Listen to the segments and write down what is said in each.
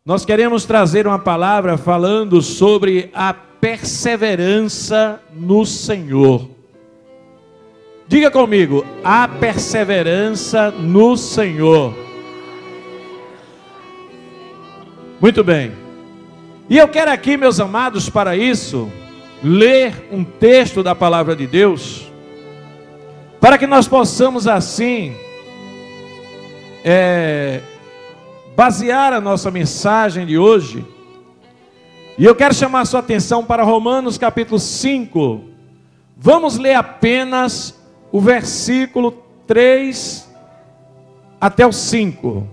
Nós queremos trazer uma palavra falando sobre a perseverança no Senhor. Diga comigo, a perseverança no Senhor. Muito bem. E eu quero aqui, meus amados, para isso, ler um texto da palavra de Deus, para que nós possamos assim, basear a nossa mensagem de hoje. E eu quero chamar a sua atenção para Romanos capítulo 5. Vamos ler apenas o versículo 3 até o 5.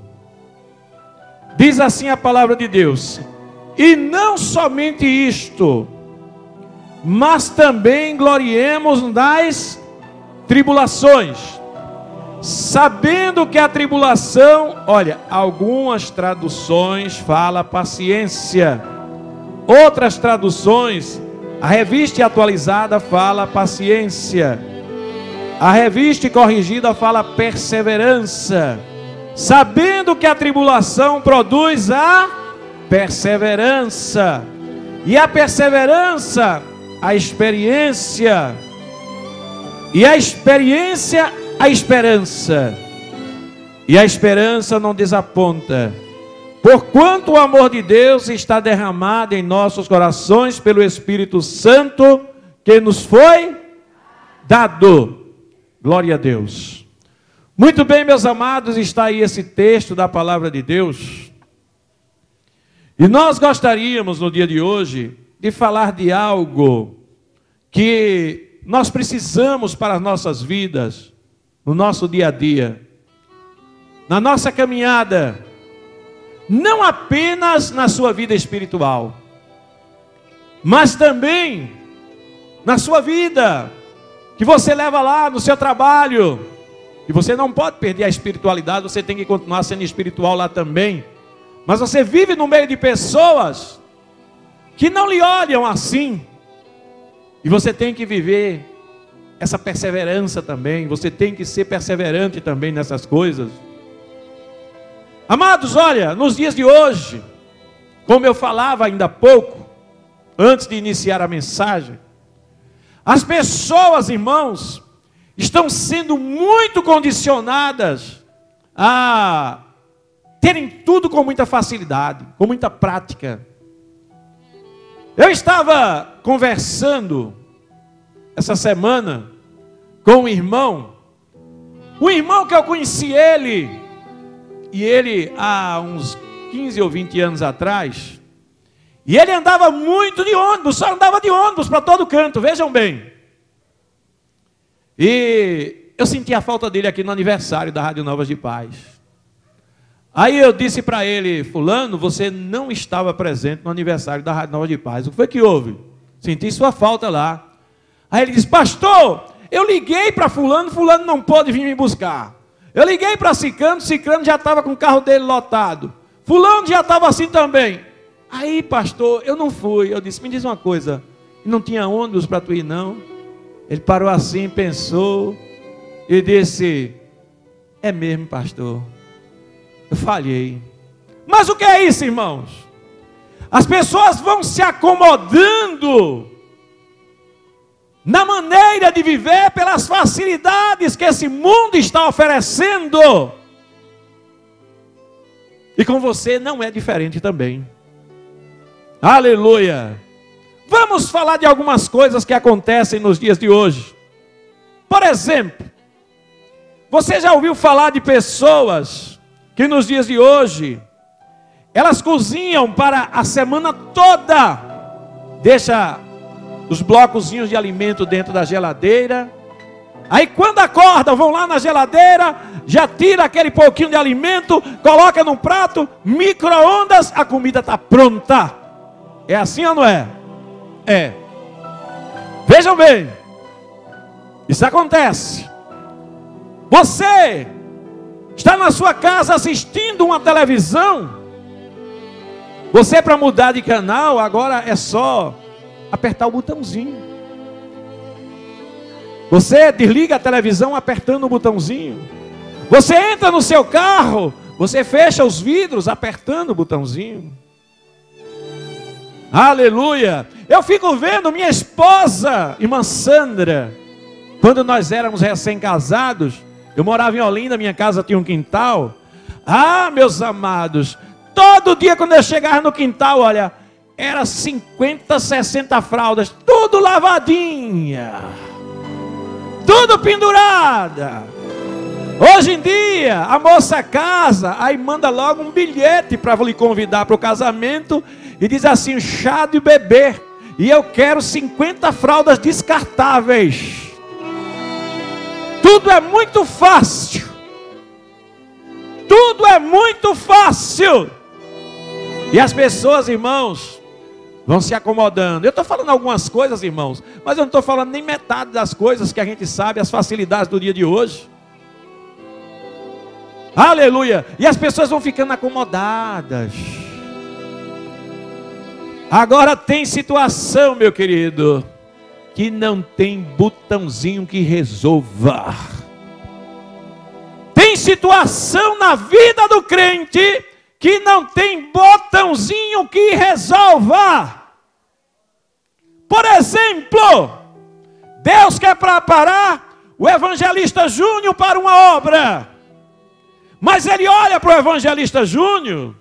Diz assim a palavra de Deus: e não somente isto, mas também gloriemos nas tribulações, sabendo que a tribulação, olha, algumas traduções falam paciência, outras traduções, a revista atualizada fala paciência, a revista corrigida fala perseverança, sabendo que a tribulação produz a perseverança, e a perseverança, a experiência, e a experiência, a esperança, e a esperança não desaponta, porquanto o amor de Deus está derramado em nossos corações pelo Espírito Santo que nos foi dado. Glória a Deus. Muito bem, meus amados, está aí esse texto da palavra de Deus. E nós gostaríamos no dia de hoje de falar de algo que nós precisamos para as nossas vidas, no nosso dia a dia, na nossa caminhada, não apenas na sua vida espiritual, mas também na sua vida, que você leva lá no seu trabalho. E você não pode perder a espiritualidade, você tem que continuar sendo espiritual lá também. Mas você vive no meio de pessoas que não lhe olham assim. E você tem que viver essa perseverança também. Você tem que ser perseverante também nessas coisas. Amados, olha, nos dias de hoje, como eu falava ainda há pouco, antes de iniciar a mensagem, as pessoas, irmãos, estão sendo muito condicionadas a terem tudo com muita facilidade, com muita prática. Eu estava conversando essa semana com um irmão que eu conheci ele há uns 15 ou 20 anos atrás, e ele andava muito de ônibus, só andava de ônibus para todo canto, vejam bem. E eu senti a falta dele aqui no aniversário da Rádio Novas de Paz. Aí eu disse para ele: fulano, você não estava presente no aniversário da Rádio Novas de Paz. O que foi que houve? Senti sua falta lá. Aí ele disse: pastor, eu liguei para fulano, fulano não pôde vir me buscar. Eu liguei para Cicrano, Cicrano já estava com o carro dele lotado. Fulano já estava assim também. Aí, pastor, eu não fui. Eu disse: me diz uma coisa, não tinha ônibus para tu ir não? Ele parou assim, pensou e disse: é mesmo, pastor, eu falhei. Mas o que é isso, irmãos? As pessoas vão se acomodando na maneira de viver pelas facilidades que esse mundo está oferecendo. E com você não é diferente também. Aleluia! Vamos falar de algumas coisas que acontecem nos dias de hoje. Por exemplo, você já ouviu falar de pessoas que nos dias de hoje, elas cozinham para a semana toda, deixa os blocozinhos de alimento dentro da geladeira, aí quando acordam, vão lá na geladeira, já tira aquele pouquinho de alimento, coloca num prato, micro-ondas, a comida está pronta. É assim ou não é? É. Vejam bem, isso acontece. Você está na sua casa assistindo uma televisão, você, para mudar de canal, agora é só apertar o botãozinho. Você desliga a televisão apertando o botãozinho. Você entra no seu carro, Você fecha os vidros apertando o botãozinho. Aleluia! Eu fico vendo minha esposa, irmã Sandra, quando nós éramos recém-casados, eu morava em Olinda, minha casa tinha um quintal. Ah, meus amados, todo dia quando eu chegava no quintal, olha, era 50, 60 fraldas, tudo lavadinha, tudo pendurada. Hoje em dia, a moça casa, aí manda logo um bilhete para lhe convidar para o casamento e diz assim, chá de bebê, e eu quero 50 fraldas descartáveis. Tudo é muito fácil. Tudo é muito fácil. E as pessoas, irmãos, vão se acomodando. Eu estou falando algumas coisas, irmãos, mas eu não estou falando nem metade das coisas que a gente sabe, as facilidades do dia de hoje. Aleluia! E as pessoas vão ficando acomodadas. Agora tem situação, meu querido, que não tem botãozinho que resolva. Tem situação na vida do crente que não tem botãozinho que resolva. Por exemplo, Deus quer preparar o evangelista Júnior para uma obra. Mas ele olha para o evangelista Júnior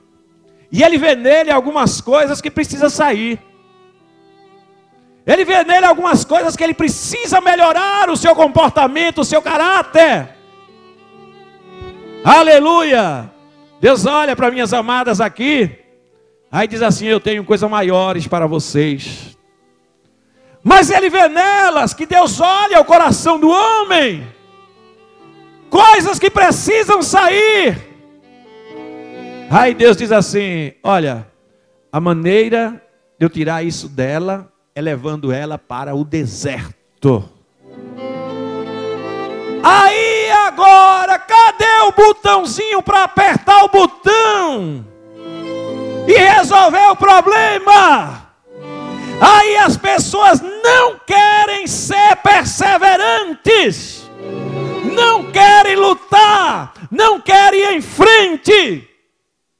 e ele vê nele algumas coisas que precisa sair. Ele vê nele algumas coisas que ele precisa melhorar o seu comportamento, o seu caráter. Aleluia! Deus olha para minhas amadas aqui, aí diz assim, eu tenho coisas maiores para vocês. Mas ele vê nelas que Deus olha o coração do homem. Coisas que precisam sair. Aí Deus diz assim, olha, a maneira de eu tirar isso dela é levando ela para o deserto. Aí agora, cadê o botãozinho para apertar o botão e resolver o problema? Aí as pessoas não querem ser perseverantes, não querem lutar, não querem ir em frente.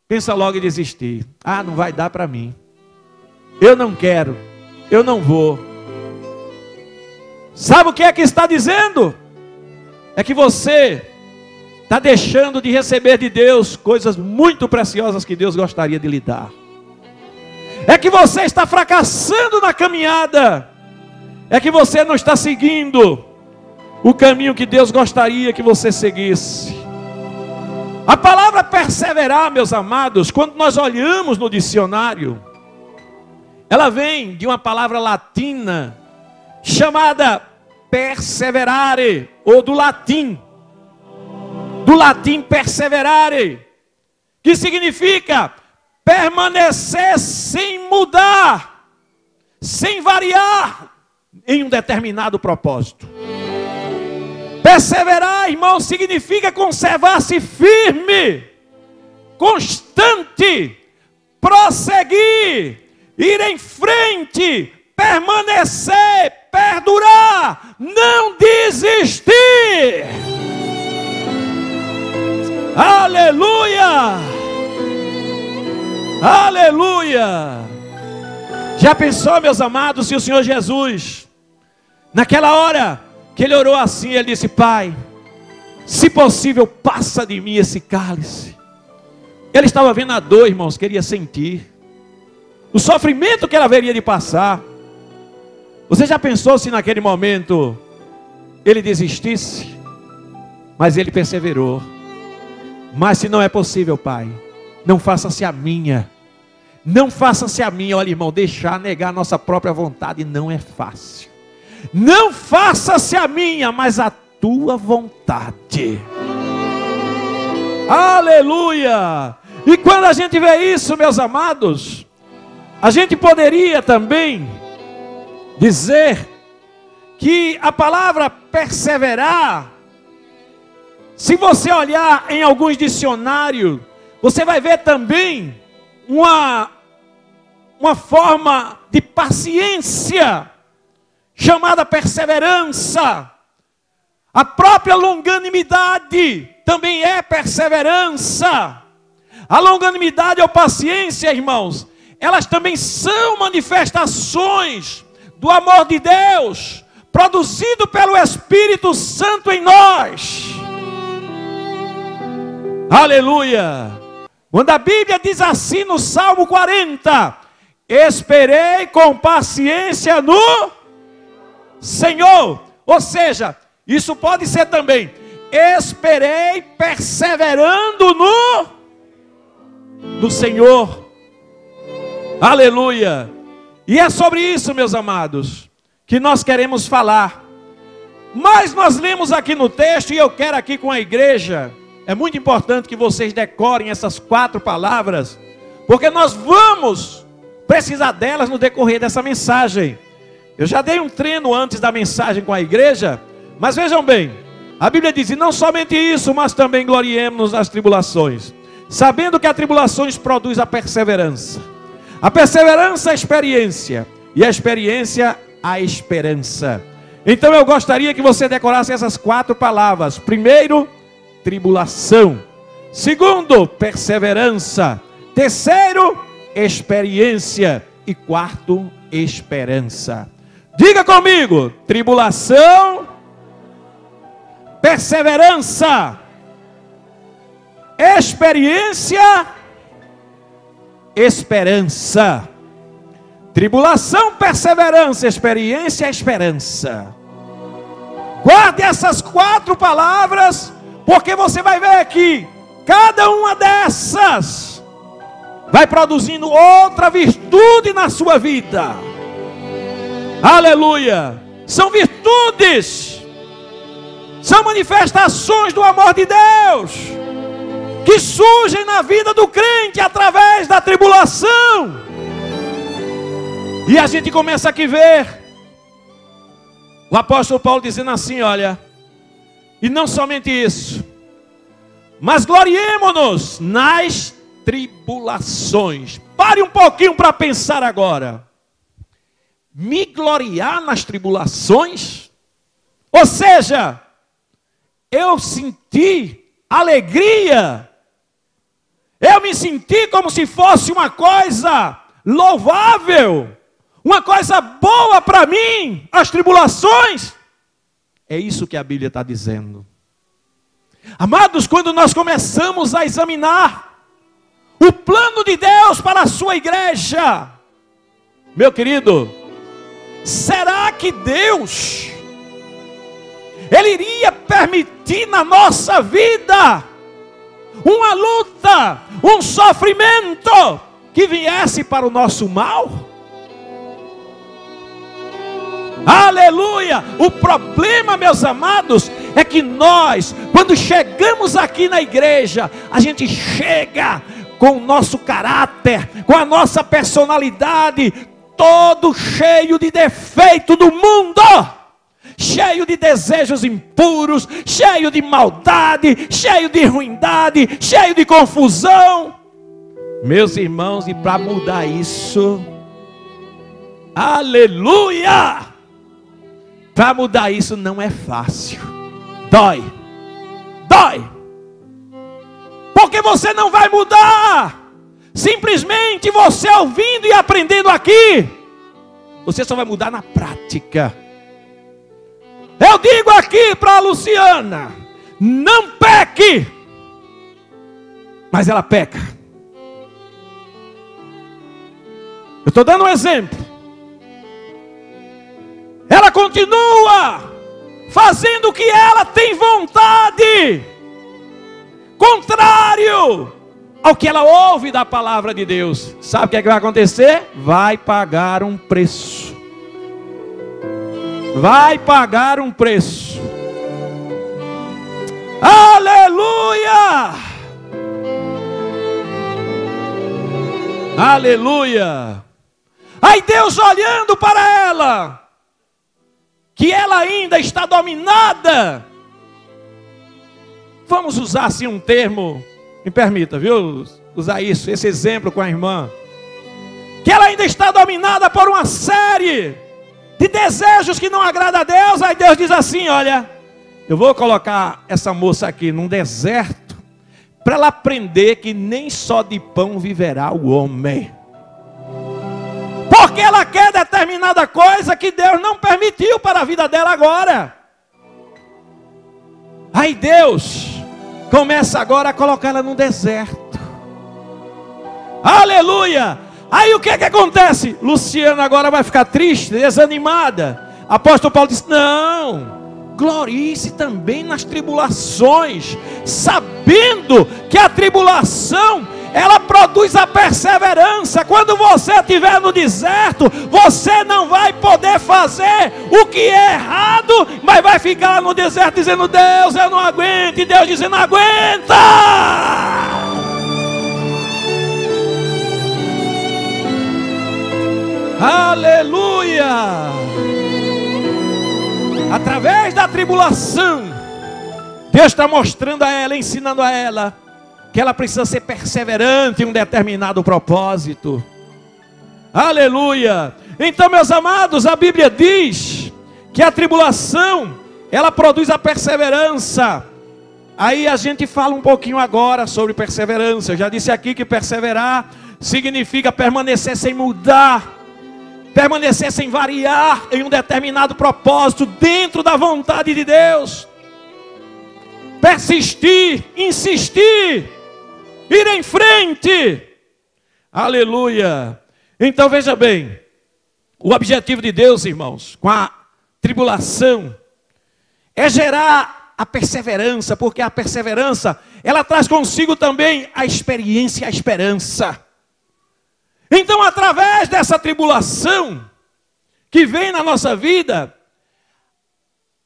Pensa logo em desistir. Ah, não vai dar para mim. Eu não quero, eu não vou. Sabe o que é que está dizendo? É que você está deixando de receber de Deus coisas muito preciosas que Deus gostaria de lhe dar. É que você está fracassando na caminhada. É que você não está seguindo o caminho que Deus gostaria que você seguisse. A palavra perseverar, meus amados, quando nós olhamos no dicionário, ela vem de uma palavra latina chamada perseverare, ou do latim perseverare, que significa permanecer sem mudar, sem variar em um determinado propósito. Perseverar, irmão, significa conservar-se firme, constante, prosseguir, ir em frente, permanecer, perdurar, não desistir. Aleluia! Aleluia! Já pensou, meus amados, se o Senhor Jesus, naquela hora que ele orou assim, ele disse, Pai, se possível, passa de mim esse cálice. Ele estava vendo a dor, irmãos, queria sentir o sofrimento que ela haveria de passar. Você já pensou se naquele momento ele desistisse? Mas ele perseverou. Mas se não é possível, Pai, não faça-se a minha. Não faça-se a minha. Olha, irmão, deixar negar a nossa própria vontade não é fácil. Não faça-se a minha, mas a tua vontade. Aleluia! E quando a gente vê isso, meus amados, a gente poderia também dizer que a palavra perseverar, se você olhar em alguns dicionários, você vai ver também uma forma de paciência, chamada perseverança. A própria longanimidade também é perseverança. A longanimidade ou paciência, irmãos, elas também são manifestações do amor de Deus, produzido pelo Espírito Santo em nós. Aleluia! Quando a Bíblia diz assim no Salmo 40, esperei com paciência no Senhor. Ou seja, isso pode ser também, esperei perseverando no Senhor. Aleluia! E é sobre isso, meus amados, que nós queremos falar. Mas nós lemos aqui no texto, e eu quero aqui com a igreja, é muito importante que vocês decorem essas 4 palavras, porque nós vamos precisar delas no decorrer dessa mensagem. Eu já dei um treino antes da mensagem com a igreja, mas vejam bem, a Bíblia diz, e não somente isso, mas também gloriemos-nos nas tribulações, sabendo que as tribulações produzem a perseverança a experiência, e a experiência a esperança. Então eu gostaria que você decorasse essas 4 palavras. Primeiro, tribulação. Segundo, perseverança. Terceiro, experiência. E quarto, esperança. Diga comigo, tribulação, perseverança, experiência, esperança. Tribulação, perseverança, experiência, esperança. Guarde essas 4 palavras, porque você vai ver que cada uma dessas vai produzindo outra virtude na sua vida. Aleluia! São virtudes, são manifestações do amor de Deus, que surgem na vida do crente através da tribulação. E a gente começa aqui a ver o apóstolo Paulo dizendo assim, olha, e não somente isso, mas gloriemo-nos nas tribulações. Pare um pouquinho para pensar agora. Me gloriar nas tribulações? Ou seja, eu senti alegria, eu me senti como se fosse uma coisa louvável, uma coisa boa para mim, as tribulações. É isso que a Bíblia está dizendo. Amados, quando nós começamos a examinar o plano de Deus para a sua igreja, meu querido, será que Deus, Ele iria permitir na nossa vida uma luta, um sofrimento que viesse para o nosso mal? Aleluia! O problema, meus amados, é que nós, quando chegamos aqui na igreja, a gente chega com o nosso caráter, com a nossa personalidade, todo cheio de defeito do mundo, cheio de desejos impuros, cheio de maldade, cheio de ruindade, cheio de confusão. Meus irmãos, e para mudar isso, aleluia! Para mudar isso não é fácil. Dói. Porque você não vai mudar simplesmente você ouvindo e aprendendo aqui. Você só vai mudar na prática. Eu digo aqui para a Luciana, não peque. Mas ela peca. Eu estou dando um exemplo. Ela continua fazendo o que ela tem vontade, contrário ao que ela ouve da palavra de Deus. Sabe o que é que vai acontecer? Vai pagar um preço. Vai pagar um preço. Aleluia! Aleluia! Aí Deus olhando para ela, que ela ainda está dominada. Vamos usar assim um termo, me permita, viu? Usar isso, esse exemplo com a irmã. Que ela ainda está dominada por uma série de desejos que não agrada a Deus. Aí Deus diz assim, olha, eu vou colocar essa moça aqui num deserto, para ela aprender que nem só de pão viverá o homem. Porque ela quer determinada coisa que Deus não permitiu para a vida dela agora. Aí Deus começa agora a colocar ela no deserto. Aleluia! Aí o que é que acontece? Luciana agora vai ficar triste, desanimada. Apóstolo Paulo diz: não, glorie-se também nas tribulações, sabendo que a tribulação, ela produz a perseverança. Quando você estiver no deserto, você não vai poder fazer o que é errado, mas vai ficar no deserto dizendo: Deus, eu não aguento. E Deus dizendo: aguenta! Aleluia! Através da tribulação, Deus está mostrando a ela, ensinando a ela que ela precisa ser perseverante em um determinado propósito. Aleluia! Então, meus amados, a Bíblia diz que a tribulação, ela produz a perseverança. Aí a gente fala um pouquinho agora sobre perseverança. Eu já disse aqui que perseverar significa permanecer sem mudar, permanecer sem variar em um determinado propósito dentro da vontade de Deus. Persistir, insistir, ir em frente. Aleluia. Então veja bem, o objetivo de Deus, irmãos, com a tribulação, é gerar a perseverança, porque a perseverança, ela traz consigo também a experiência e a esperança. Então, através dessa tribulação que vem na nossa vida,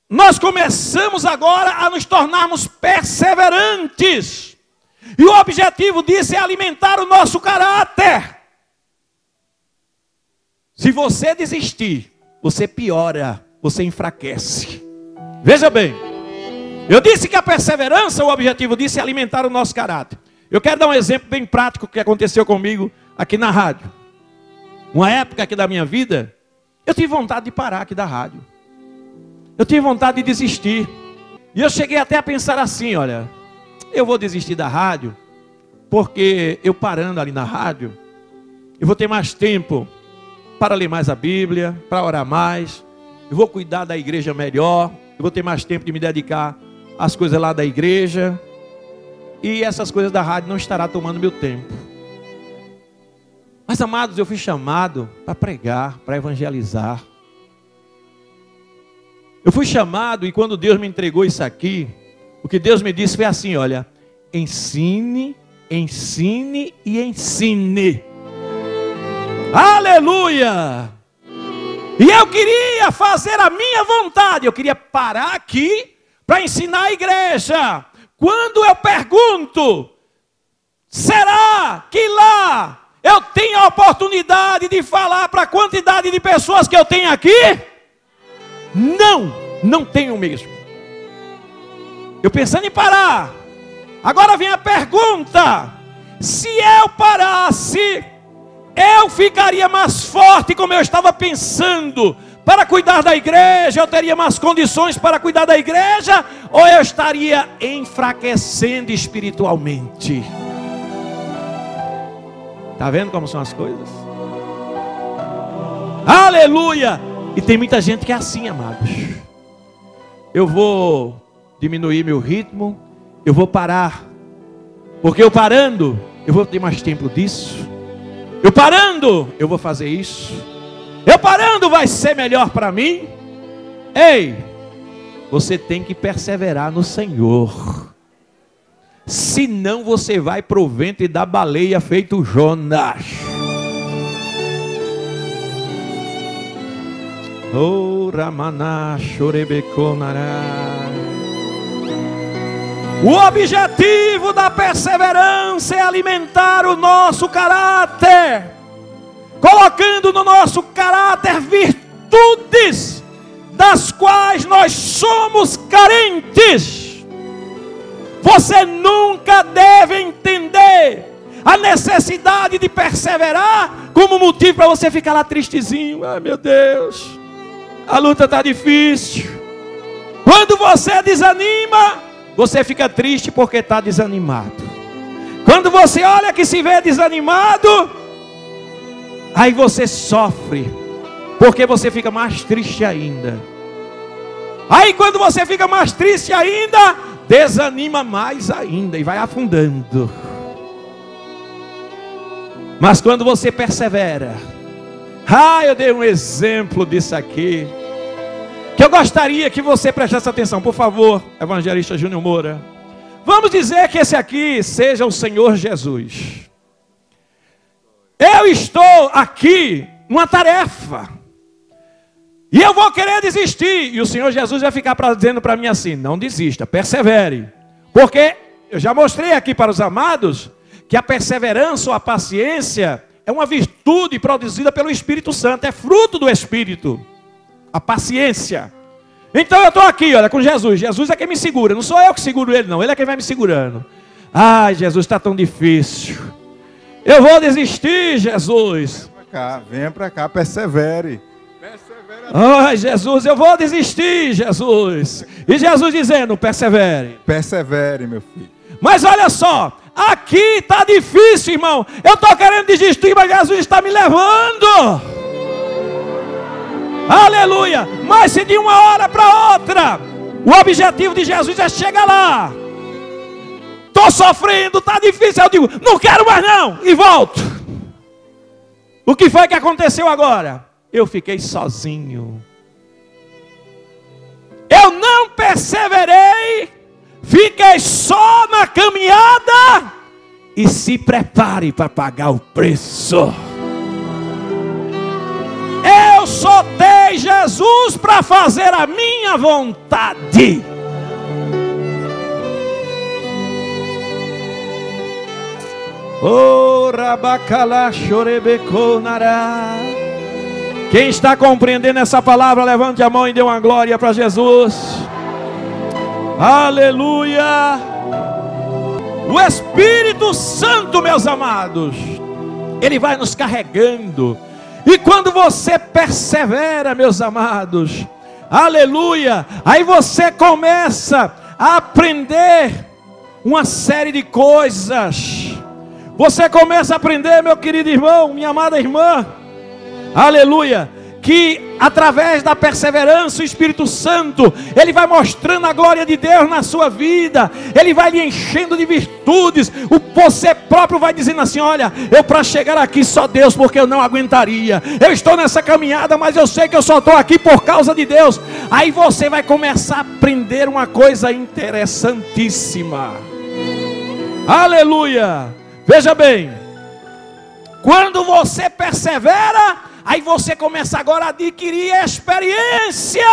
nós começamos agora a nos tornarmos perseverantes. E o objetivo disso é alimentar o nosso caráter. Se você desistir, você piora, você enfraquece. Veja bem, eu disse que a perseverança, o objetivo disso é alimentar o nosso caráter. Eu quero dar um exemplo bem prático que aconteceu comigo aqui na rádio. Uma época aqui da minha vida, eu tive vontade de parar aqui da rádio. Eu tive vontade de desistir. E eu cheguei até a pensar assim, olha, eu vou desistir da rádio, porque eu parando ali na rádio, eu vou ter mais tempo para ler mais a Bíblia, para orar mais, eu vou cuidar da igreja melhor, eu vou ter mais tempo de me dedicar às coisas lá da igreja, e essas coisas da rádio não estará tomando meu tempo. Mas, amados, eu fui chamado para pregar, para evangelizar. Eu fui chamado, e quando Deus me entregou isso aqui, o que Deus me disse foi assim, olha, ensine, ensine e ensine. Aleluia! E eu queria fazer a minha vontade, eu queria parar aqui para ensinar a igreja. Quando eu pergunto, será que lá eu tenho a oportunidade de falar para a quantidade de pessoas que eu tenho aqui? Não, não tenho mesmo. Eu pensando em parar. Agora vem a pergunta: se eu parasse, eu ficaria mais forte como eu estava pensando para cuidar da igreja? Eu teria mais condições para cuidar da igreja? Ou eu estaria enfraquecendo espiritualmente? Está vendo como são as coisas? Aleluia! E tem muita gente que é assim, amados. Eu vou diminuir meu ritmo, eu vou parar, porque eu parando, eu vou ter mais tempo disso. Eu parando, eu vou fazer isso. Eu parando, vai ser melhor para mim. Ei, você tem que perseverar no Senhor. Senão você vai pro ventre da baleia feito Jonas. Oh, Ramana, Chorebeconará. O objetivo da perseverança é alimentar o nosso caráter, colocando no nosso caráter virtudes das quais nós somos carentes. Você nunca deve entender a necessidade de perseverar como motivo para você ficar lá tristezinho. Ai, meu Deus, a luta está difícil. Quando você desanima, você fica triste porque está desanimado. Quando você olha que se vê desanimado, aí você sofre, porque você fica mais triste ainda. Aí quando você fica mais triste ainda, desanima mais ainda e vai afundando. Mas quando você persevera, eu dei um exemplo disso aqui, que eu gostaria que você prestasse atenção, por favor, evangelista Júnior Moura. Vamos dizer que esse aqui seja o Senhor Jesus. Eu estou aqui numa tarefa, e eu vou querer desistir, e o Senhor Jesus vai ficar dizendo para mim assim: não desista, persevere. Porque eu já mostrei aqui para os amados que a perseverança ou a paciência é uma virtude produzida pelo Espírito Santo, é fruto do Espírito, a paciência. Então eu estou aqui, olha, com Jesus. Jesus é quem me segura, não sou eu que seguro ele não, ele é quem vai me segurando. Ai, Jesus, está tão difícil, eu vou desistir, Jesus. Venha para cá, persevere. Ai, Jesus, eu vou desistir, Jesus. E Jesus dizendo: persevere. Persevere, meu filho. Mas olha só, aqui está difícil, irmão. Eu estou querendo desistir, mas Jesus está me levando. Aleluia. Mas se de uma hora para outra, o objetivo de Jesus é chegar lá. Estou sofrendo, está difícil. Eu digo: não quero mais não, e volto. O que foi que aconteceu agora? Eu fiquei sozinho. Eu não perseverei, fiquei só na caminhada. E se prepare para pagar o preço. Eu soltei Jesus para fazer a minha vontade. Oh, rabacalá, chorebeconará. Quem está compreendendo essa palavra, levante a mão e dê uma glória para Jesus. Aleluia. O Espírito Santo, meus amados, ele vai nos carregando. E quando você persevera, meus amados, aleluia, aí você começa a aprender uma série de coisas. Você começa a aprender, meu querido irmão, minha amada irmã, aleluia, que através da perseverança o Espírito Santo, ele vai mostrando a glória de Deus na sua vida, ele vai lhe enchendo de virtudes. Você próprio vai dizendo assim: olha, eu para chegar aqui só Deus, porque eu não aguentaria. Eu estou nessa caminhada, mas eu sei que eu só estou aqui por causa de Deus. Aí você vai começar a aprender uma coisa interessantíssima. Aleluia. Veja bem, quando você persevera, aí você começa agora a adquirir experiência.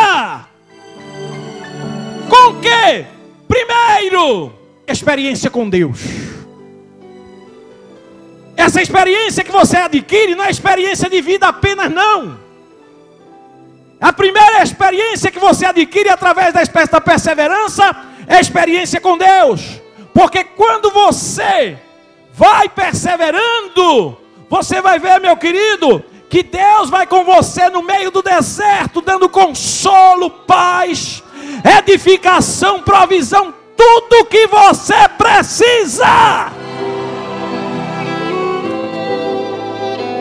Com o quê? Primeiro, experiência com Deus. Essa experiência que você adquire não é experiência de vida apenas, não. A primeira experiência que você adquire através da perseverança é a experiência com Deus. Porque quando você vai perseverando, você vai ver, meu querido, que Deus vai com você no meio do deserto, dando consolo, paz, edificação, provisão, tudo que você precisa.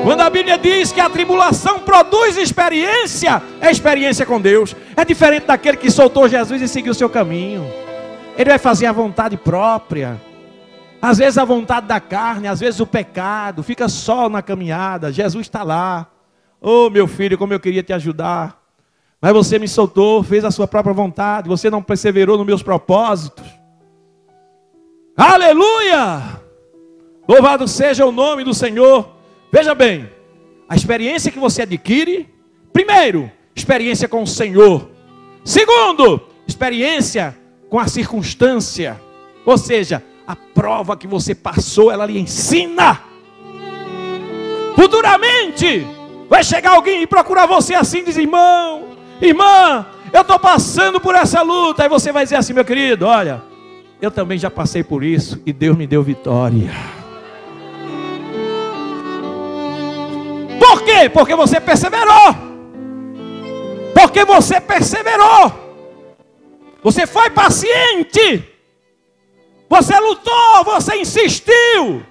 Quando a Bíblia diz que a tribulação produz experiência, é experiência com Deus. É diferente daquele que soltou Jesus e seguiu o seu caminho. Ele vai fazer a vontade própria. Às vezes a vontade da carne, às vezes o pecado, fica só na caminhada. Jesus está lá. Oh, meu filho, como eu queria te ajudar, mas você me soltou, fez a sua própria vontade, você não perseverou nos meus propósitos. Aleluia! Louvado seja o nome do Senhor. Veja bem, a experiência que você adquire, primeiro, experiência com o Senhor. Segundo, experiência com a circunstância, ou seja, a prova que você passou, ela lhe ensina. Futuramente vai chegar alguém e procurar você assim, diz: irmão, irmã, eu estou passando por essa luta. Aí você vai dizer assim: meu querido, olha, eu também já passei por isso e Deus me deu vitória. Por quê? Porque você perseverou. Porque você perseverou. Você foi paciente. Você lutou, você insistiu.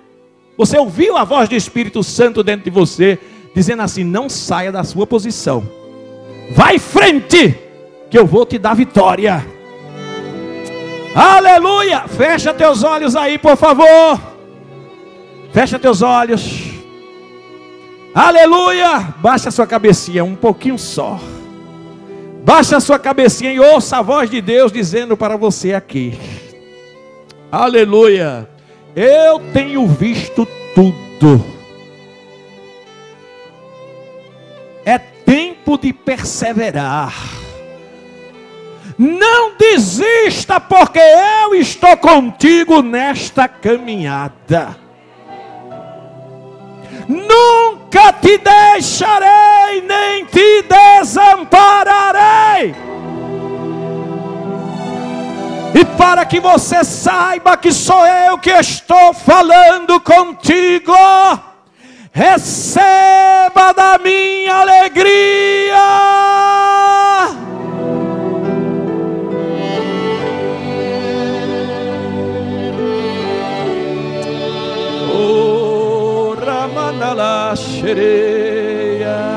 Você ouviu a voz do Espírito Santo dentro de você, dizendo assim: não saia da sua posição. Vai em frente, que eu vou te dar vitória. Aleluia! Fecha teus olhos aí, por favor. Fecha teus olhos. Aleluia! Baixa a sua cabecinha um pouquinho só. Baixa a sua cabecinha e ouça a voz de Deus dizendo para você aqui. Aleluia! Eu tenho visto tudo. É tempo de perseverar. Não desista, porque eu estou contigo nesta caminhada. Nunca te deixarei, nem te desampararei. E para que você saiba que sou eu que estou falando contigo, receba da minha alegria. Oh, Ramanala Shereia.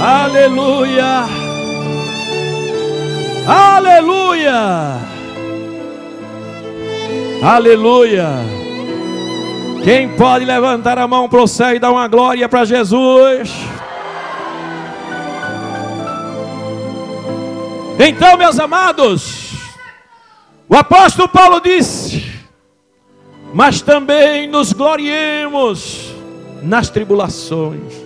Aleluia, aleluia, aleluia. Quem pode levantar a mão para o céu e dar uma glória para Jesus? Então, meus amados, o apóstolo Paulo disse: mas também nos gloriemos nas tribulações.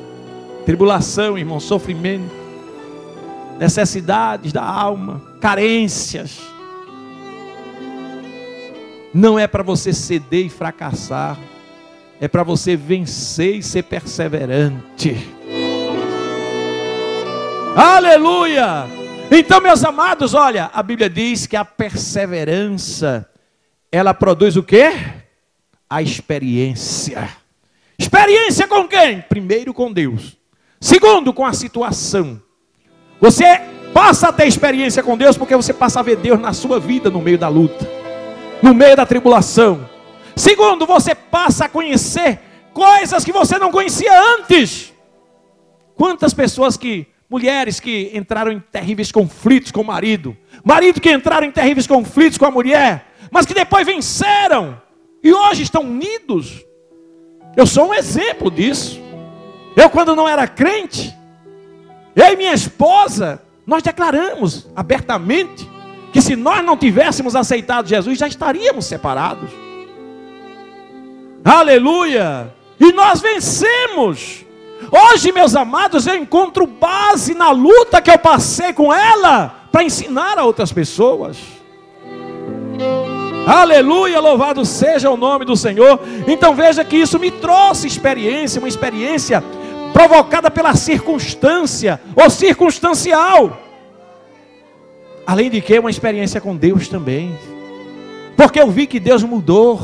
Tribulação, irmão, sofrimento, necessidades da alma, carências. Não é para você ceder e fracassar, é para você vencer e ser perseverante. Aleluia! Então, meus amados, olha, a Bíblia diz que a perseverança, ela produz o quê? A experiência. Experiência com quem? Primeiro com Deus. Segundo, com a situação. Você passa a ter experiência com Deus porque você passa a ver Deus na sua vida no meio da luta, no meio da tribulação. Segundo, você passa a conhecer coisas que você não conhecia antes. Quantas pessoas mulheres que entraram em terríveis conflitos com o marido, marido que entraram em terríveis conflitos com a mulher, mas que depois venceram e hoje estão unidos. Eu sou um exemplo disso. Eu, quando não era crente, eu e minha esposa, nós declaramos abertamente que se nós não tivéssemos aceitado Jesus, já estaríamos separados. Aleluia! E nós vencemos. Hoje, meus amados, eu encontro base na luta que eu passei com ela para ensinar a outras pessoas. Aleluia, louvado seja o nome do Senhor. Então veja que isso me trouxe experiência, uma experiência provocada pela circunstância ou circunstancial. Além de que, uma experiência com Deus também, porque eu vi que Deus mudou.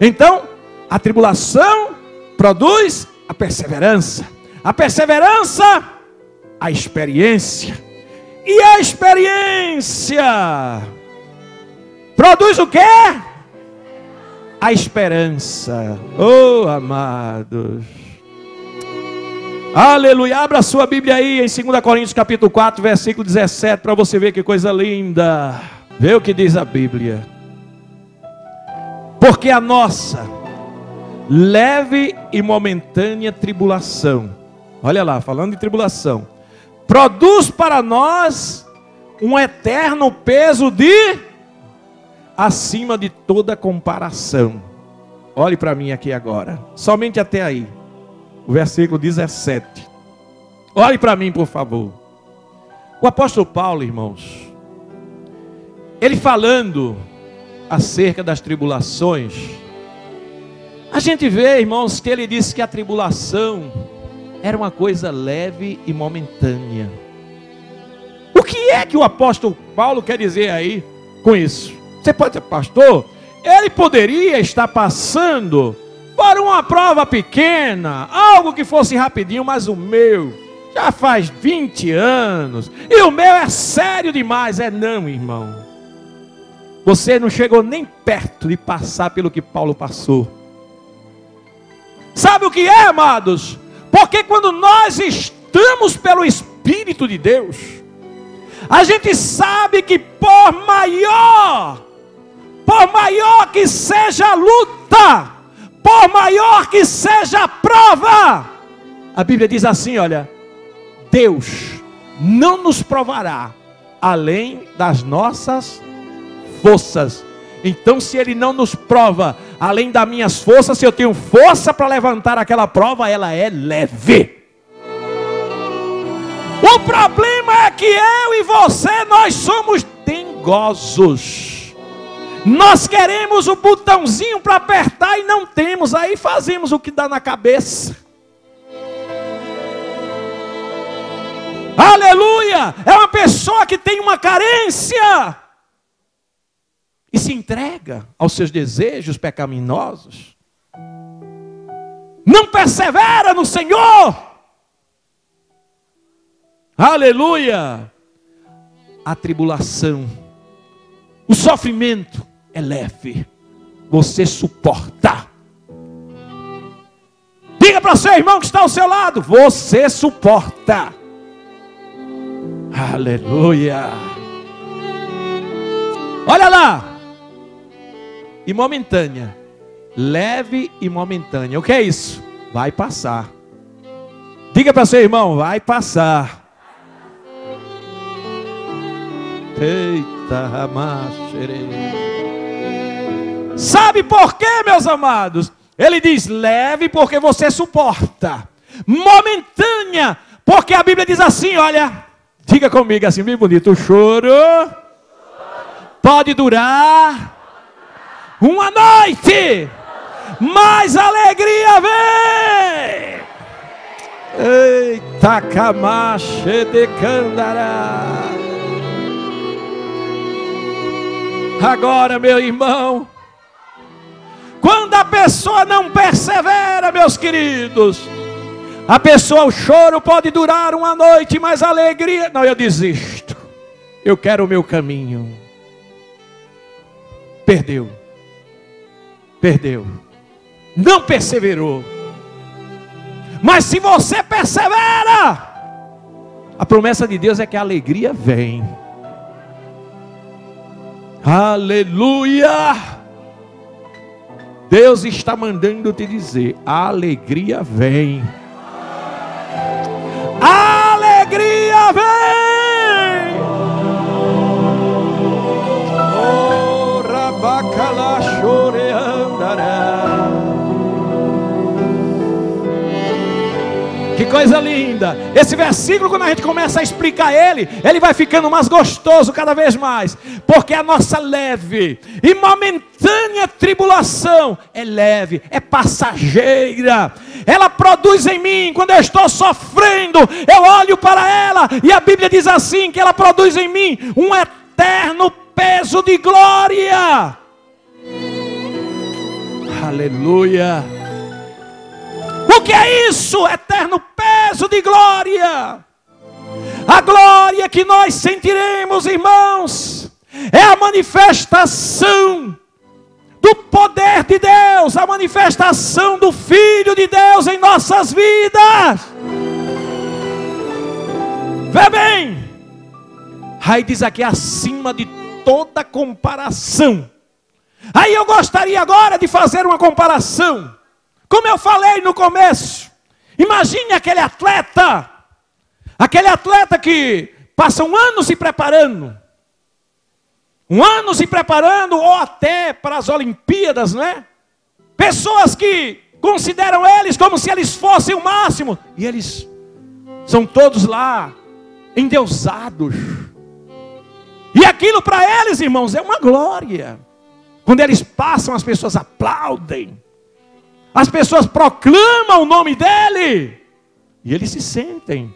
Então, a tribulação produz a perseverança, a experiência, e a experiência produz o quê? A esperança. Oh, amados, aleluia. Abra a sua Bíblia aí em 2 Coríntios capítulo 4, versículo 17, para você ver que coisa linda. Vê o que diz a Bíblia. Porque a nossa leve e momentânea tribulação, olha lá, falando de tribulação, produz para nós um eterno peso acima de toda comparação. Olhe para mim aqui agora, somente até aí, o versículo 17. Olhe para mim, por favor. O apóstolo Paulo, irmãos, ele falando acerca das tribulações, a gente vê, irmãos, que ele disse que a tribulação era uma coisa leve e momentânea. O que é que o apóstolo Paulo quer dizer aí com isso? Você pode dizer, pastor, ele poderia estar passando por uma prova pequena, algo que fosse rapidinho, mas o meu Já faz 20 anos. E o meu é sério demais. Não, irmão. Você não chegou nem perto de passar pelo que Paulo passou. Sabe o que é, amados? Porque quando nós estamos pelo Espírito de Deus, a gente sabe que por maior que seja a luta, por maior que seja a prova, a Bíblia diz assim, olha, Deus não nos provará além das nossas forças. Então, se Ele não nos prova além das minhas forças, se eu tenho força para levantar aquela prova, ela é leve. O problema é que eu e você, nós somos dengosos. Nós queremos o botãozinho para apertar e não temos, aí fazemos o que dá na cabeça. Aleluia! É uma pessoa que tem uma carência e se entrega aos seus desejos pecaminosos. Não persevera no Senhor. Aleluia! A tribulação, o sofrimento é leve. Você suporta. Diga para o seu irmão que está ao seu lado: você suporta. Aleluia! Olha lá. E momentânea. Leve e momentânea. O que é isso? Vai passar. Diga para seu irmão: vai passar. Eita, ramachere. Sabe por quê, meus amados? Ele diz leve porque você suporta. Momentânea, porque a Bíblia diz assim, olha, diga comigo assim, bem bonito: o choro pode durar uma noite, mas a alegria vem. Eita, camache de candará. Agora, meu irmão, quando a pessoa não persevera, meus queridos, a pessoa, o choro pode durar uma noite, mas a alegria, não, eu desisto, eu quero o meu caminho. Perdeu, não perseverou. Mas se você persevera, a promessa de Deus é que a alegria vem. Aleluia! Deus está mandando te dizer: a alegria vem. A alegria vem. Oh, rabacala choreandará. Que coisa linda! Esse versículo, quando a gente começa a explicar ele vai ficando mais gostoso cada vez mais, porque a nossa leve e momentânea tribulação é leve, é passageira. Ela produz em mim, quando eu estou sofrendo, eu olho para ela e a Bíblia diz assim, que ela produz em mim um eterno peso de glória. Aleluia! O que é isso? Eterno peso de glória. A glória que nós sentiremos, irmãos, é a manifestação do poder de Deus, a manifestação do Filho de Deus em nossas vidas. Vê bem, aí diz aqui: acima de toda comparação. Aí eu gostaria agora de fazer uma comparação. Como eu falei no começo, imagine aquele atleta que passa um ano se preparando, ou até para as Olimpíadas, não é? Pessoas que consideram eles como se eles fossem o máximo, e eles são todos lá endeusados, e aquilo para eles, irmãos, é uma glória. Quando eles passam, as pessoas aplaudem, as pessoas proclamam o nome dele, e eles se sentem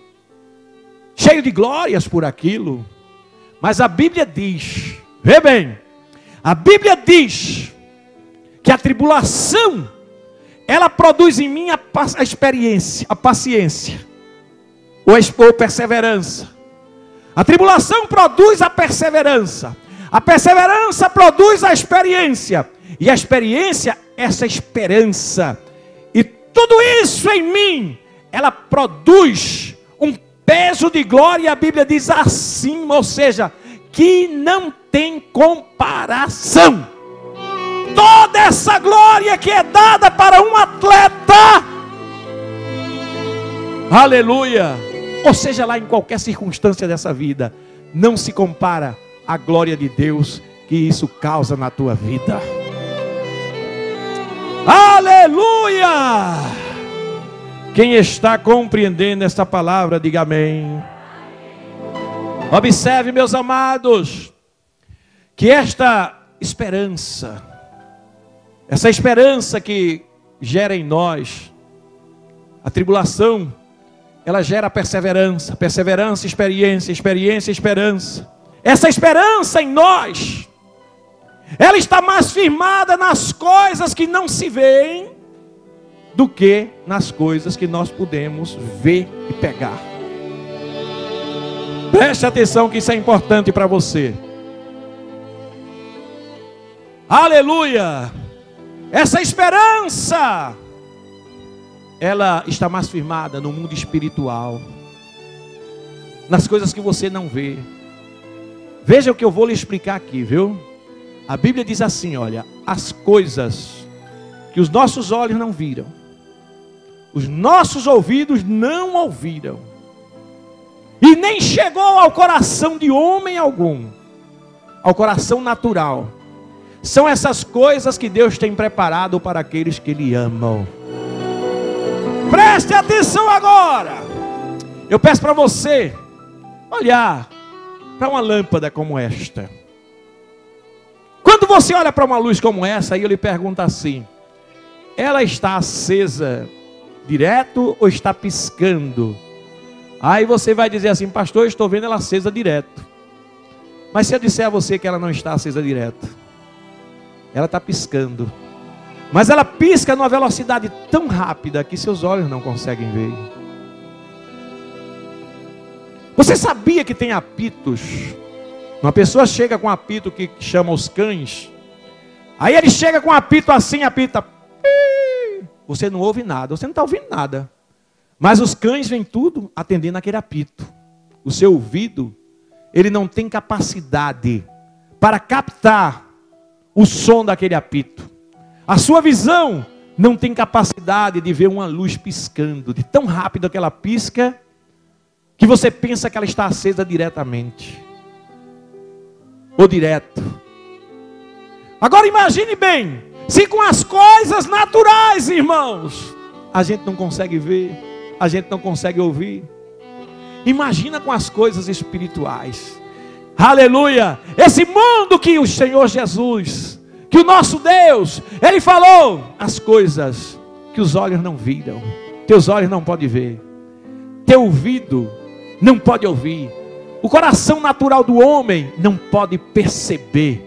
cheios de glórias por aquilo. Mas a Bíblia diz, vê bem, a Bíblia diz que a tribulação, ela produz em mim a experiência, a paciência. ou perseverança. A tribulação produz a perseverança produz a experiência, e a experiência, essa esperança, e tudo isso em mim, ela produz um peso de glória. A Bíblia diz assim, ou seja, que não tem comparação. Toda essa glória que é dada para um atleta, aleluia, ou seja lá em qualquer circunstância dessa vida, não se compara à glória de Deus que isso causa na tua vida. Aleluia! Quem está compreendendo esta palavra, diga amém. Observe, meus amados, que essa esperança que gera em nós a tribulação, ela gera perseverança, experiência, esperança. Essa esperança em nós, ela está mais firmada nas coisas que não se veem do que nas coisas que nós podemos ver e pegar. Preste atenção que isso é importante para você. Aleluia! Essa esperança, ela está mais firmada no mundo espiritual, nas coisas que você não vê. Veja o que eu vou lhe explicar aqui, viu? A Bíblia diz assim, olha, as coisas que os nossos olhos não viram, os nossos ouvidos não ouviram, e nem chegou ao coração de homem algum, ao coração natural, são essas coisas que Deus tem preparado para aqueles que Ele amam. Preste atenção agora. Eu peço para você olhar para uma lâmpada como esta. Quando você olha para uma luz como essa, aí eu lhe pergunto assim: ela está acesa direto ou está piscando? Aí você vai dizer assim: pastor, eu estou vendo ela acesa direto. Mas se eu disser a você que ela não está acesa direto, ela está piscando. Mas ela pisca numa velocidade tão rápida que seus olhos não conseguem ver. Você sabia que tem apitos? Uma pessoa chega com um apito que chama os cães. Aí ele chega com um apito assim, apita. Você não ouve nada, você não está ouvindo nada. Mas os cães vêm tudo atendendo aquele apito. O seu ouvido, ele não tem capacidade para captar o som daquele apito. A sua visão não tem capacidade de ver uma luz piscando, de tão rápido que ela pisca, que você pensa que ela está acesa diretamente, ou direto. Agora imagine bem, se com as coisas naturais, irmãos, a gente não consegue ver, a gente não consegue ouvir, imagina com as coisas espirituais. Aleluia! Esse mundo que o Senhor Jesus, que o nosso Deus, Ele falou, as coisas que os olhos não viram, teus olhos não podem ver, teu ouvido não pode ouvir, o coração natural do homem não pode perceber.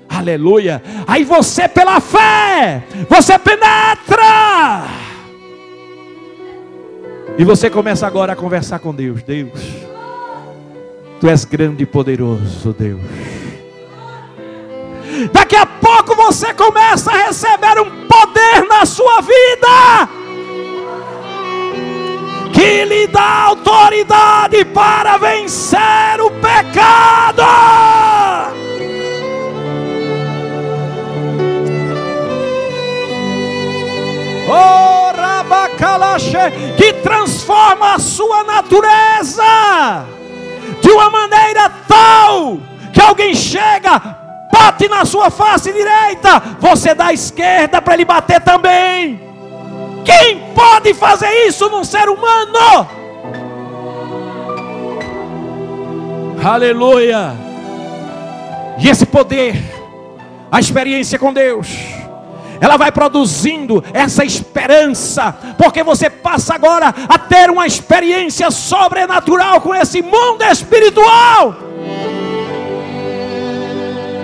Aleluia! Aí você, pela fé, você penetra, e você começa agora a conversar com Deus. Deus, Tu és grande e poderoso, Deus. Daqui a pouco você começa a receber um poder na sua vida, que lhe dá autoridade para vencer o pecado. Oh, Rabacalaxe, que transforma a sua natureza de uma maneira tal que alguém chega, bate na sua face direita, você dá a esquerda para ele bater também. Quem pode fazer isso num ser humano? Aleluia! E esse poder, a experiência com Deus, ela vai produzindo essa esperança, porque você passa agora a ter uma experiência sobrenatural com esse mundo espiritual.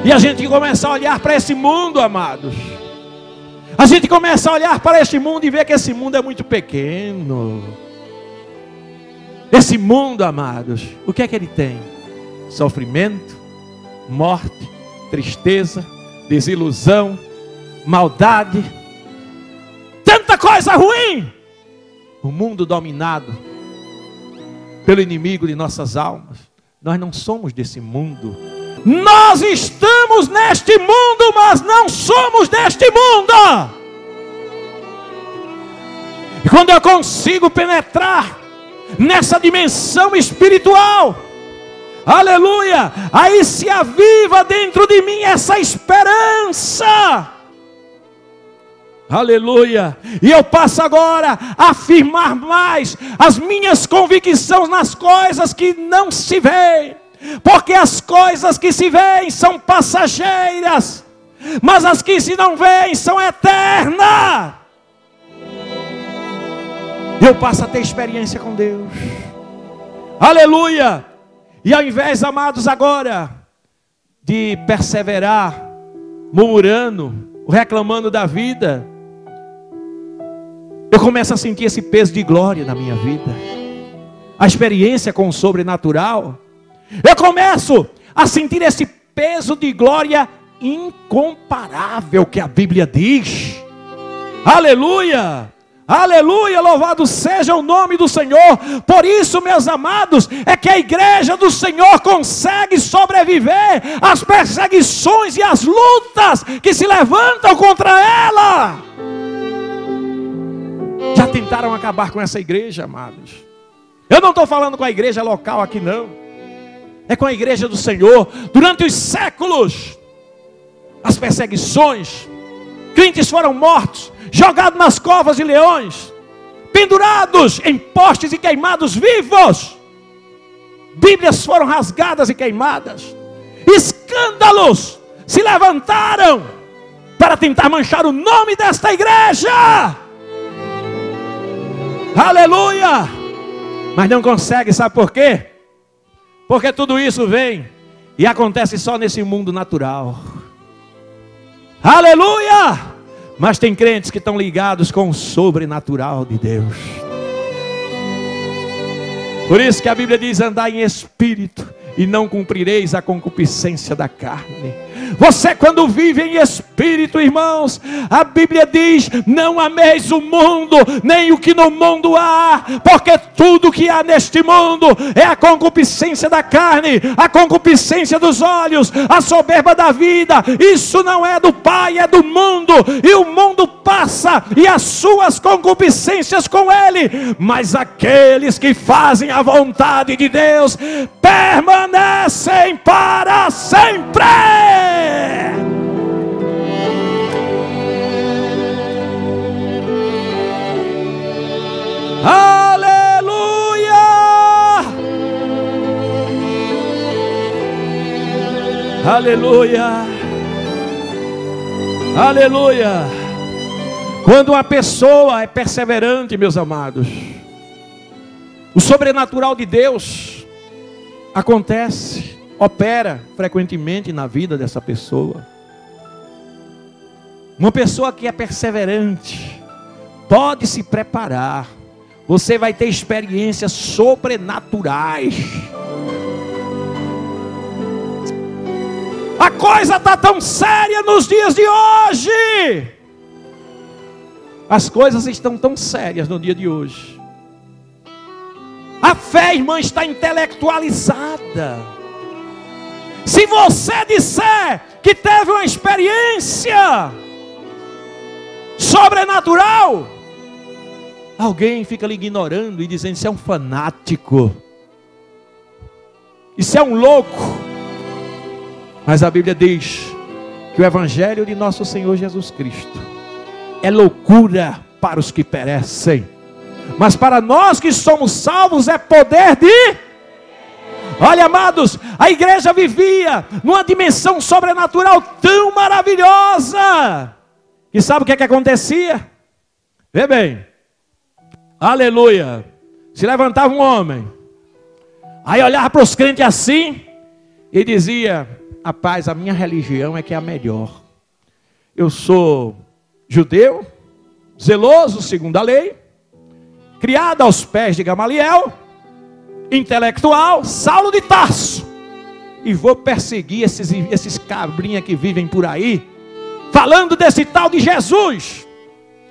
E a gente começa a olhar para esse mundo, amados. A gente começa a olhar para este mundo e ver que esse mundo é muito pequeno. Esse mundo, amados, o que é que ele tem? Sofrimento, morte, tristeza, desilusão, maldade, tanta coisa ruim. O mundo dominado pelo inimigo de nossas almas. Nós não somos desse mundo. Nós estamos neste mundo, mas não somos deste mundo. E quando eu consigo penetrar nessa dimensão espiritual, aleluia, aí se aviva dentro de mim essa esperança. Aleluia. E eu passo agora a afirmar mais as minhas convicções nas coisas que não se veem. Porque as coisas que se veem são passageiras, mas as que se não veem são eternas. Eu passo a ter experiência com Deus. Aleluia. E ao invés, amados, agora de perseverar murmurando, reclamando da vida, eu começo a sentir esse peso de glória na minha vida. A experiência com o sobrenatural. Eu começo a sentir esse peso de glória incomparável que a Bíblia diz. Aleluia! Aleluia! Louvado seja o nome do Senhor. Por isso, meus amados, é que a igreja do Senhor consegue sobreviver às perseguições e às lutas que se levantam contra ela. Já tentaram acabar com essa igreja, amados. Eu não estou falando com a igreja local aqui, não. É com a igreja do Senhor. Durante os séculos, as perseguições, crentes foram mortos, jogados nas covas de leões, pendurados em postes e queimados vivos. Bíblias foram rasgadas e queimadas. Escândalos se levantaram para tentar manchar o nome desta igreja. Aleluia! Mas não consegue, sabe por quê? Porque tudo isso vem e acontece só nesse mundo natural. Aleluia! Mas tem crentes que estão ligados com o sobrenatural de Deus. Por isso que a Bíblia diz: andai em espírito e não cumprireis a concupiscência da carne. Você, quando vive em espírito, irmãos, a Bíblia diz: não ameis o mundo, nem o que no mundo há, porque tudo que há neste mundo é a concupiscência da carne, a concupiscência dos olhos, a soberba da vida. Isso não é do Pai, é do mundo, e o mundo passa, e as suas concupiscências com ele, mas aqueles que fazem a vontade de Deus permanecem para sempre. Aleluia! Aleluia! Aleluia! Quando uma pessoa é perseverante, meus amados, o sobrenatural de Deus acontece, opera frequentemente na vida dessa pessoa. Uma pessoa que é perseverante pode se preparar. Você vai ter experiências sobrenaturais. A coisa está tão séria nos dias de hoje. As coisas estão tão sérias no dia de hoje. A fé, irmã, está intelectualizada. Se você disser que teve uma experiência sobrenatural, alguém fica lhe ignorando e dizendo: isso é um fanático, isso é um louco. Mas a Bíblia diz que o Evangelho de nosso Senhor Jesus Cristo é loucura para os que perecem, mas para nós que somos salvos é poder de... Olha, amados, a igreja vivia numa dimensão sobrenatural tão maravilhosa. E sabe o que é que acontecia? Vê bem. Aleluia. Se levantava um homem, aí olhava para os crentes assim e dizia: rapaz, a minha religião é que é a melhor. Eu sou judeu, zeloso segundo a lei, criado aos pés de Gamaliel, intelectual, Saulo de Tarso, e vou perseguir esses cabrinhas que vivem por aí, falando desse tal de Jesus.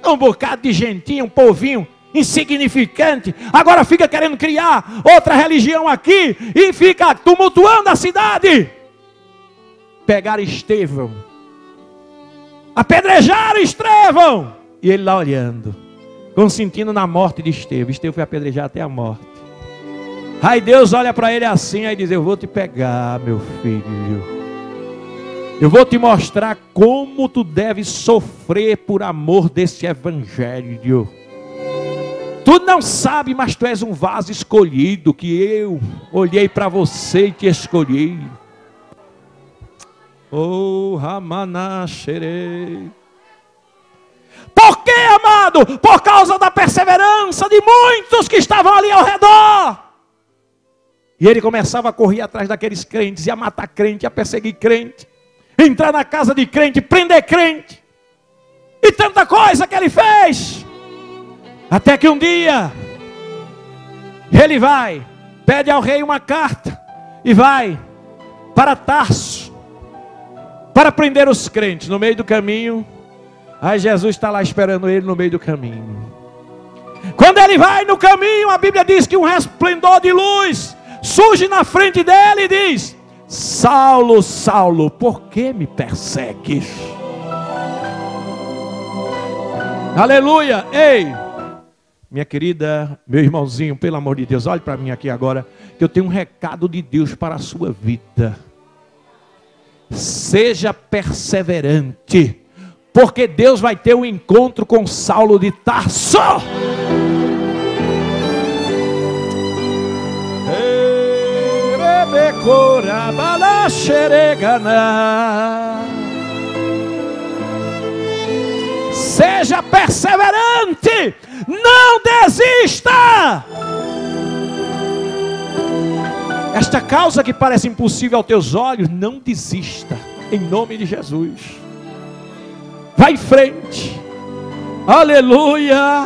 Um bocado de gentinho, um povinho insignificante, agora fica querendo criar outra religião aqui, e fica tumultuando a cidade. Pegaram Estevão, apedrejaram Estevão, e ele lá olhando, consentindo na morte de Estevão. Estevão foi apedrejado até a morte. Aí Deus olha para ele assim, aí diz: eu vou te pegar, meu filho, eu vou te mostrar como tu deves sofrer por amor desse evangelho. Tu não sabe, mas tu és um vaso escolhido, que eu olhei para você e te escolhi. Oh, Ramanasherei. Por que, amado? Por causa da perseverança de muitos que estavam ali ao redor. E ele começava a correr atrás daqueles crentes, e a matar crente, a perseguir crente, entrar na casa de crente, prender crente, e tanta coisa que ele fez. Até que um dia, ele vai, pede ao rei uma carta, e vai para Tarso, para prender os crentes. No meio do caminho, aí Jesus está lá esperando ele no meio do caminho. Quando ele vai no caminho, a Bíblia diz que um resplendor de luz surge na frente dele e diz: Saulo, Saulo, por que me persegues? Aleluia! Ei, minha querida, meu irmãozinho, pelo amor de Deus, olhe para mim aqui agora, que eu tenho um recado de Deus para a sua vida. Seja perseverante, porque Deus vai ter um encontro com Saulo de Tarso. Seja perseverante, não desista. Esta causa que parece impossível aos teus olhos, não desista, em nome de Jesus. Vai em frente. Aleluia,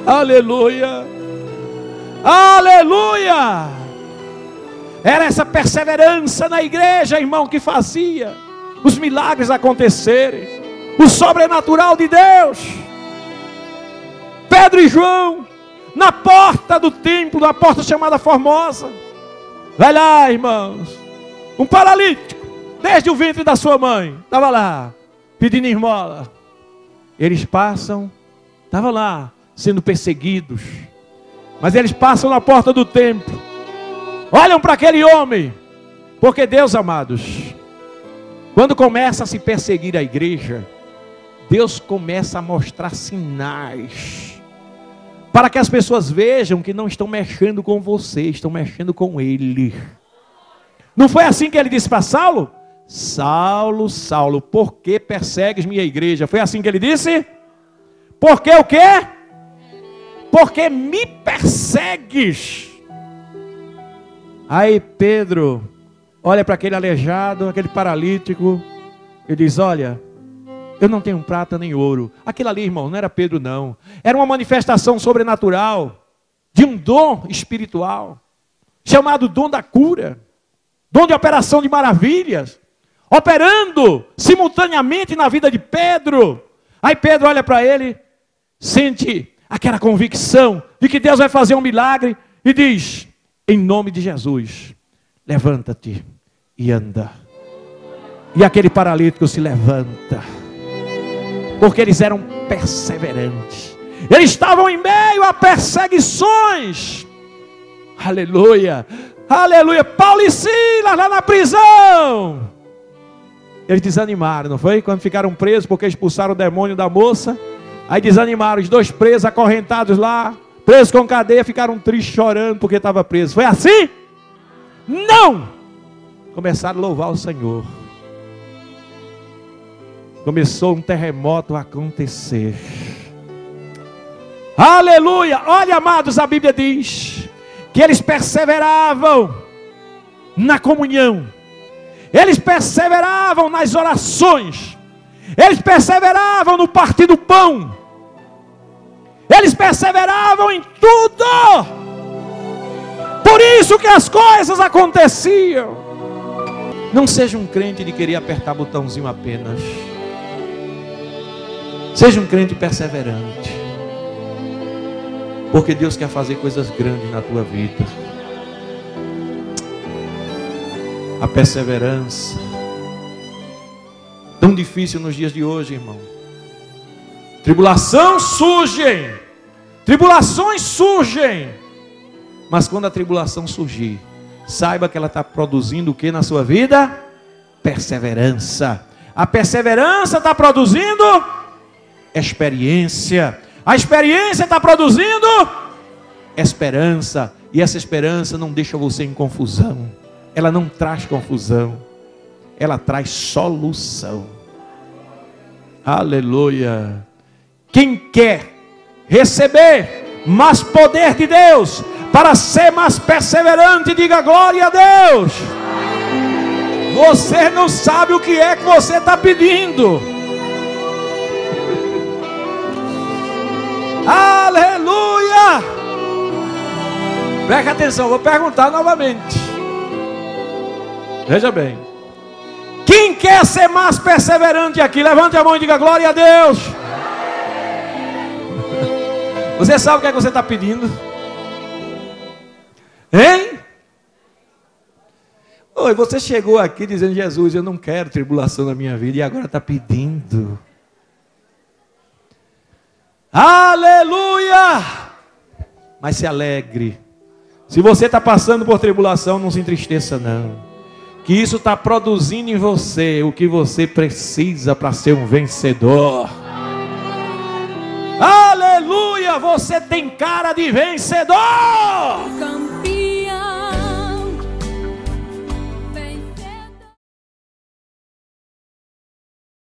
aleluia, aleluia. Era essa perseverança na igreja, irmão, que fazia os milagres acontecerem, o sobrenatural de Deus. Pedro e João, na porta do templo, na porta chamada Formosa. Vai lá, irmãos, um paralítico, desde o ventre da sua mãe, estava lá, pedindo esmola. Eles passam, estavam lá, sendo perseguidos, mas eles passam na porta do templo, olham para aquele homem, porque Deus, amados, quando começa a se perseguir a igreja, Deus começa a mostrar sinais, para que as pessoas vejam que não estão mexendo com você, estão mexendo com Ele. Não foi assim que ele disse para Saulo? Saulo, Saulo, por que persegues minha igreja? Foi assim que ele disse? Por que o quê? Porque me persegues. Aí Pedro olha para aquele aleijado, aquele paralítico, e diz: olha, eu não tenho prata nem ouro. Aquilo ali, irmão, não era Pedro não. Era uma manifestação sobrenatural de um dom espiritual, chamado dom da cura, dom de operação de maravilhas, operando simultaneamente na vida de Pedro. Aí Pedro olha para ele, sente aquela convicção de que Deus vai fazer um milagre, e diz: em nome de Jesus, levanta-te e anda. E aquele paralítico se levanta, porque eles eram perseverantes. Eles estavam em meio a perseguições. Aleluia, aleluia. Paulo e Silas lá na prisão, eles desanimaram, não foi? Quando ficaram presos porque expulsaram o demônio da moça, aí desanimaram. Os dois presos acorrentados lá, presos com cadeia, ficaram tristes, chorando porque estava preso. Foi assim? Não! Começaram a louvar o Senhor. Começou um terremoto a acontecer. Aleluia! Olha, amados, a Bíblia diz que eles perseveravam na comunhão, eles perseveravam nas orações, eles perseveravam no partir do pão, eles perseveravam em tudo. Por isso que as coisas aconteciam. Não seja um crente de querer apertar botãozinho apenas. Seja um crente perseverante. Porque Deus quer fazer coisas grandes na tua vida. A perseverança. Tão difícil nos dias de hoje, irmão. Tribulações surgem. Tribulações surgem. Mas quando a tribulação surgir, saiba que ela está produzindo o que na sua vida? Perseverança. A perseverança está produzindo experiência. A experiência está produzindo esperança. E essa esperança não deixa você em confusão. Ela não traz confusão. Ela traz solução. Aleluia. Quem quer receber mais poder de Deus, para ser mais perseverante, diga glória a Deus. Você não sabe o que é que você está pedindo. Aleluia. Preste atenção, vou perguntar novamente. Veja bem. Quem quer ser mais perseverante aqui? Levante a mão e diga glória a Deus. Você sabe o que é que você está pedindo? Hein? Oi, você chegou aqui dizendo: Jesus, eu não quero tribulação na minha vida, e agora está pedindo. Aleluia! Mas se alegre. Se você está passando por tribulação, não se entristeça não. Que isso está produzindo em você o que você precisa para ser um vencedor. Aleluia! Você tem cara de vencedor!